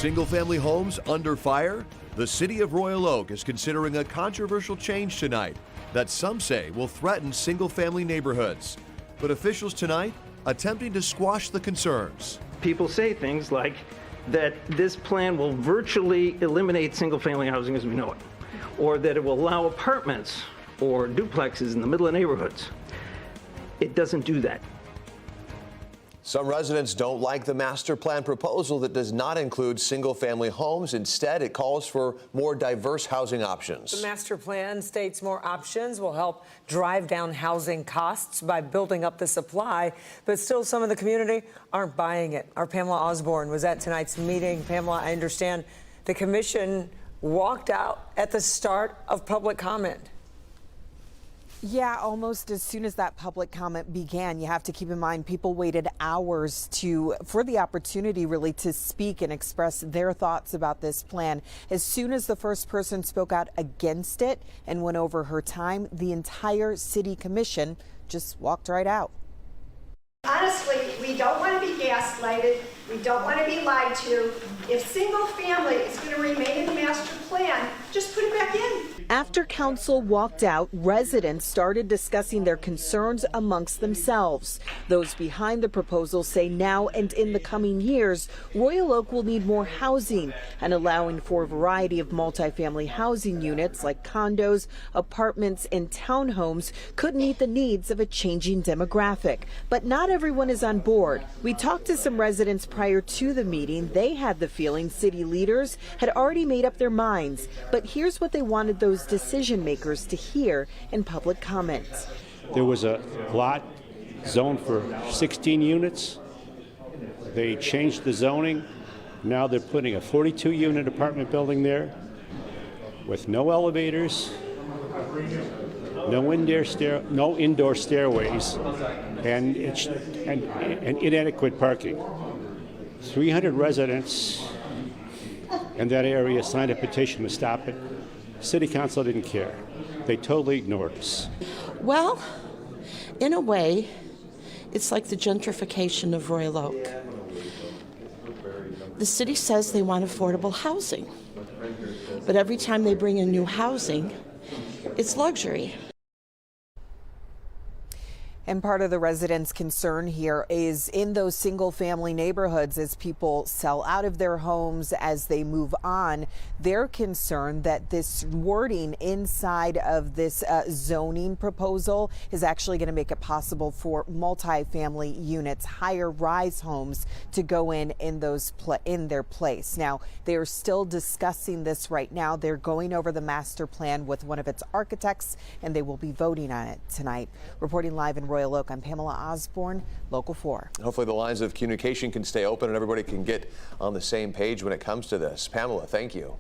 Single-family homes under fire? The city of Royal Oak is considering a controversial change tonight that some say will threaten single-family neighborhoods. But officials tonight attempting to squash the concerns. People say things like that this plan will virtually eliminate single-family housing as we know it, or that it will allow apartments or duplexes in the middle of neighborhoods. It doesn't do that. Some residents don't like the master plan proposal that does not include single-family homes. Instead, it calls for more diverse housing options. The master plan states more options will help drive down housing costs by building up the supply, but still some of the community aren't buying it. Our Pamela Osborne was at tonight's meeting. Pamela, I understand the commission walked out at the start of public comment. Yeah, almost as soon as that public comment began. You have to keep in mind people waited hours for the opportunity really to speak and express their thoughts about this plan. As soon as the first person spoke out against it and went over her time, the entire city commission just walked right out. Honestly, we don't want to be gaslighted. We don't want to be lied to. If single family is going to remain in the master plan, just put it back in. After council walked out, residents started discussing their concerns amongst themselves. Those behind the proposal say now and in the coming years, Royal Oak will need more housing, and allowing for a variety of multifamily housing units like condos, apartments, and townhomes could meet the needs of a changing demographic. But not everyone is on board. We talked to some residents prior to the meeting. They had the feeling city leaders had already made up their minds. But here's what they wanted those decision makers to hear in public comments. There was a lot zoned for 16 units. They changed the zoning. Now they're putting a 42-unit apartment building there with no elevators, no indoor stairways, and inadequate parking. 300 residents in that area signed a petition to stop it. City Council didn't care. They totally ignored us. Well, in a way, it's like the gentrification of Royal Oak. The city says they want affordable housing, but every time they bring in new housing, it's luxury. And part of the residents' concern here is in those single-family neighborhoods as people sell out of their homes, as they move on. They're concerned that this wording inside of this zoning proposal is actually going to make it possible for multi-family units, higher-rise homes, to go in their place. Now, they are still discussing this right now. They're going over the master plan with one of its architects, and they will be voting on it tonight. Reporting live in Royal Oak, I'm Pamela Osborne, Local 4. Hopefully the lines of communication can stay open and everybody can get on the same page when it comes to this. Pamela, thank you.